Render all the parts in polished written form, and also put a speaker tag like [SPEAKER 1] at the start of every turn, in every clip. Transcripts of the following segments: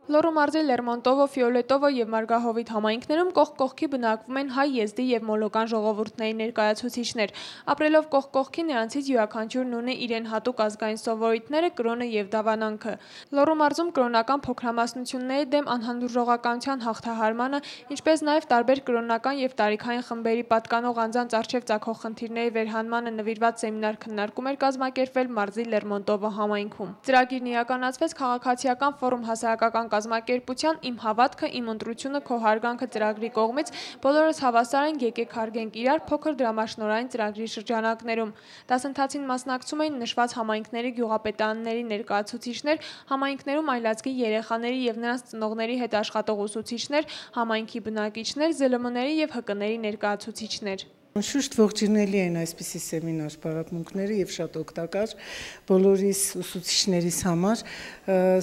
[SPEAKER 1] Լոռու մարզի Լերմոնտովո, Ֆիոլետովո և Մարգահովիտ համայնքներում կողք կողքի բնակվում են հայ եզդի և մոլոկան ժողովուրդների ներկայացուցիչներ։ Ապրելով կողք կողքի նրանցից յուրաքանչյուրն ունի իրեն հատուկ ազգային սովորույթները, կրոնը և դավանանքը։ Լոռու մարզում կրոնական փոքրամասնությունների դեմ անհանդուրժողականության հաղթահարմանը, ինչպես նաև տարբեր կրոնական և տարիքային խմբերի պատկանող անձանց առջև ծագող խնդիրների վերհանմանը նվիրված սեմինար քննարկում էր կազմակերպվել մարզի Լերմոնտովո համայնքում։ Ծրագիրն իրականացվեց քաղաքացիական ֆորում հասարակական կազմակերպության «Իմ հավատքը, իմ ընտրությունը, քո հարգանքը» ծրագրի կողմից բոլորս հավասար ենք, եկեք հարգենք իրար փոքր դրամաշնորհային ծրագրի շրջանակներում։ Դասընթացին մասնակցում էին նշված համայնքների գյուղապետարանների ներկայացուցիչներ, համայնքներում այլազգի երեխաների և նրանց ծնողների հետ աշխատող ուսուցիչներ, համայնքի բնակիչներ, ԶԼՄ-ների և ՀԿ-ների ներկայացուցիչներ։
[SPEAKER 2] Անշուշտ ողջունելի են այսպիսի սեմինար պարապմունքները եւ շատ օգտակար բոլորիս ուսուցիչներիս համար։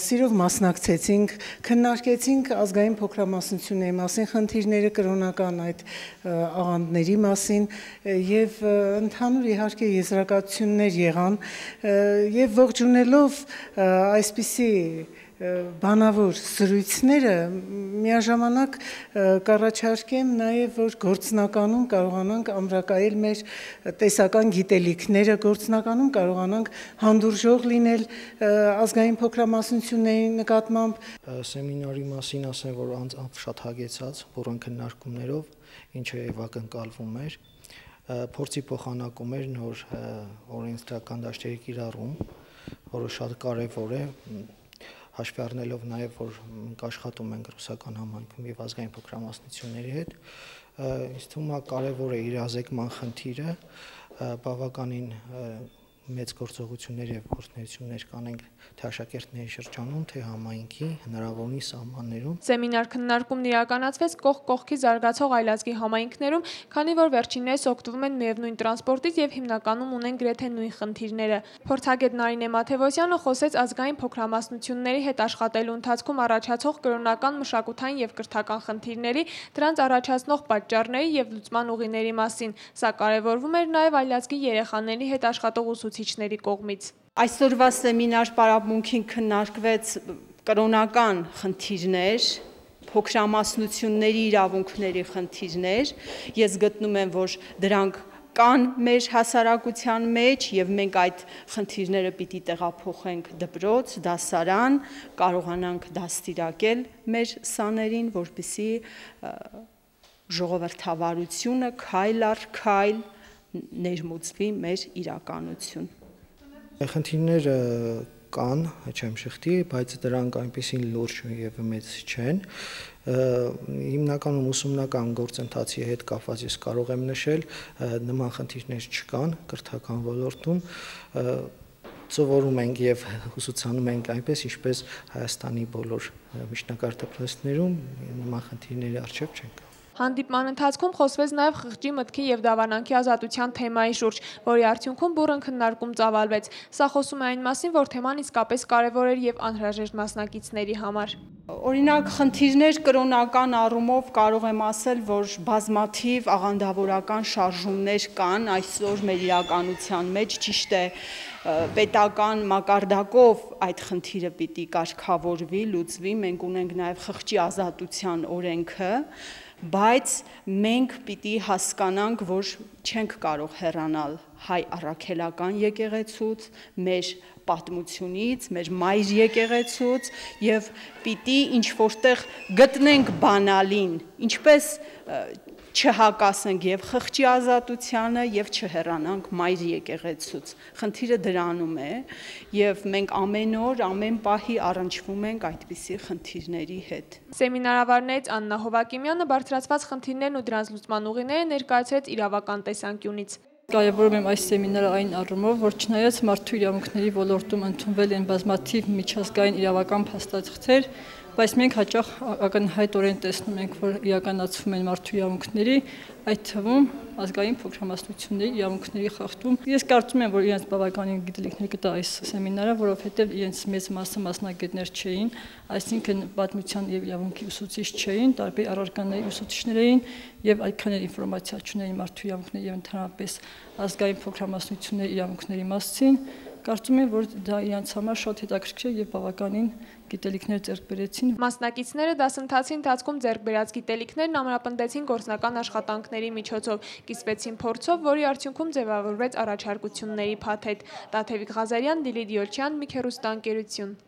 [SPEAKER 2] Սիրով մասնակցեցինք, քննարկեցինք ազգային փոքրամասնությունների մասին խնդիրները, կրոնական այդ աղանդների մասին եւ ընդհանուր իհարկե եզրակացություններ եղան եւ ողջունելով այսպիսի բանավոր զրույցները միաժամանակ կառաջարկեմ նաև որ գործնականում կարողանանք ամրակայել մեր տեսական գիտելիքները, գործնականում կարողանանք հանդուրժող լինել ազգային փոքրամասնությունների նկատմամբ։
[SPEAKER 3] Սեմինարի մասին ասեմ, որ անձամբ շատ հագեցած, բուրըն քննարկումներով, ինչը եւ ակնկալվում էր, փորձի փոխանակում էր նոր օրենսդրական դաշտերի կիրառում, որը շատ կարեւոր է, հաշվի առնելով նաև, որ մենք աշխատում ենք ռուսական համայնքում եւ ազգային փոքրամասնությունների հետ, ինձ թվում է կարեւոր է իրազեկման խնդիրը, բավականին մեծ գործողություններ եւ գործունեություններ կանենք թե աշակերտների շրջանում, թե համայնքի հնարավորինս սահմաններում։
[SPEAKER 1] Սեմինար քննարկումն իրականացվեց կողք կողքի զարգացող այլազգի համայնքներում, քանի որ վերջիններս օգտվում են միևնույն տրանսպորտից եւ հիմնականում ունեն գրեթե նույն խնդիրները։ Փորձագետ Նարինե Մաթեւոսյանը խոսեց ազգային փոքրամասնությունների հետ աշխատելու ընթացքում առաջացող կրոնական, մշակութային եւ կրթական խնդիրների, դրանց առաջացնող պատճառների եւ լուծման ուղիների մասին։ Սա կարեւորվում էր նաեւ այլազգի երեխաների հետ աշխատող ուսուցիչների կողմից։
[SPEAKER 4] Այսօրվա սեմինար պարապմունքին քննարկվեց կրոնական խնդիրներ, փոքրամասնությունների իրավունքների խնդիրներ։ Ես գտնում եմ, որ դրանք կան մեր հասարակության մեջ եւ մենք այդ խնդիրները պիտի տեղափոխենք դպրոց, դասարան, կարողանանք դաստիարակել մեր սաներին, որպեսզի ժողովրդավարությունը քայլ առ քայլ ներմուծվի մեր իրականություն։
[SPEAKER 3] Խնդիրները կան, չեմ շղթի, բայց դրանք այնպեսին լուրջ եւ մեծ չեն։ Հիմնականում ուսումնական գործընթացի հետ կապված ես կարող եմ նշել, նման խնդիրներ չկան կրթական ոլորտում, սովորում ենք եւ ուսուցանում ենք այնպես, ինչպես Հայաստանի բոլոր միջնակարգ դպրոցներում, նման խնդիրների առջեւ չենք։
[SPEAKER 1] Հանդիպման ընթացքում խոսվեց նաև խղճի մտքի եւ դավանանքի ազատության թեմայի շուրջ, որի արդյունքում բուռն քննարկում ծավալվեց։ Սա խոսում է այն մասին, որ թեման իսկապես կարևոր էր եւ անհրաժեշտ մասնակիցների համար։
[SPEAKER 4] Օրինակ, խնդիրներ կրոնական առումով կարող եմ ասել, որ բազմաթիվ աղանդավորական շարժումներ կան այսօր մեր իրականության մեջ, ճիշտ է, պետական մակարդակով այդ խնդիրը պիտի կարգավորվի, լուծվի, մենք ունենք նաև խղճի ազատության օրենքը, բայց մենք պիտի հասկանանք, որ չենք կարող հեռանալ հայ առաքելական եկեղեցուց, մեր պատմությունից, մեր մայր եկեղեցուց եւ պիտի ինչ որտեղ գտնենք բանալին, ինչպես չհակասենք եւ խղճի ազատությանը եւ չհեռանանք մայր եկեղեցուց։ Խնդիրը դրանում է եւ մենք ամեն օր, ամեն պահի առնչվում ենք այդպիսի խնդիրների հետ։
[SPEAKER 1] Սեմինարավարներից Աննա Հովակիմյանը բարձրացված խնդիրներն ու դրանց լուծման ուղիները ներկայացրեց իրավական տեսանկյունից։
[SPEAKER 5] Կարևորում եմ այս սեմինարը այն առումով, որ չնայած մարդու իրավունքների ոլորտում ընդունվել են բազմաթիվ միջազգային իրավական փաստաթղթեր, բայց մենք հաճախ ակնհայտորեն տեսնում ենք, որ իրականացվում են մարդու իրավունքների, այդ թվում ազգային փոքրամասնությունների իրավունքների խախտում։ Ես կարծում եմ, որ իրենց բավականին գիտելիքներ կտա այս սեմինարը, որովհետև իրենց մեծ մասը մասնագետներ չէին, այսինքն պատմության եւ իրավունքի ուսուցիչ չէին, տարբեր առարկաների ուսուցիչներ էին եւ այդքան էլ ինֆորմացիա չունեին մարդու իրավունքների եւ ընդհանրապես ազգային փոքրամասնությունների իրավունքների մասին։ Կարծում եմ, որ դա իրենց համար շատ հետաքրքիր եւ բավականին գիտելիքներ ձեռք բերեցին։
[SPEAKER 1] Մասնակիցները դասընթացի ընթացքում ձեռք բերած գիտելիքներն ամրապնդեցին գործնական աշխատանքների միջոցով, կիսվեցին փորձով, որի արդյունքում ձևավորվեց առաջարկությունների փաթեթ։ Տաթևիկ Ղազարյան, Դիլիդ Յոլչյան, Մի քեռուստաընկերություն։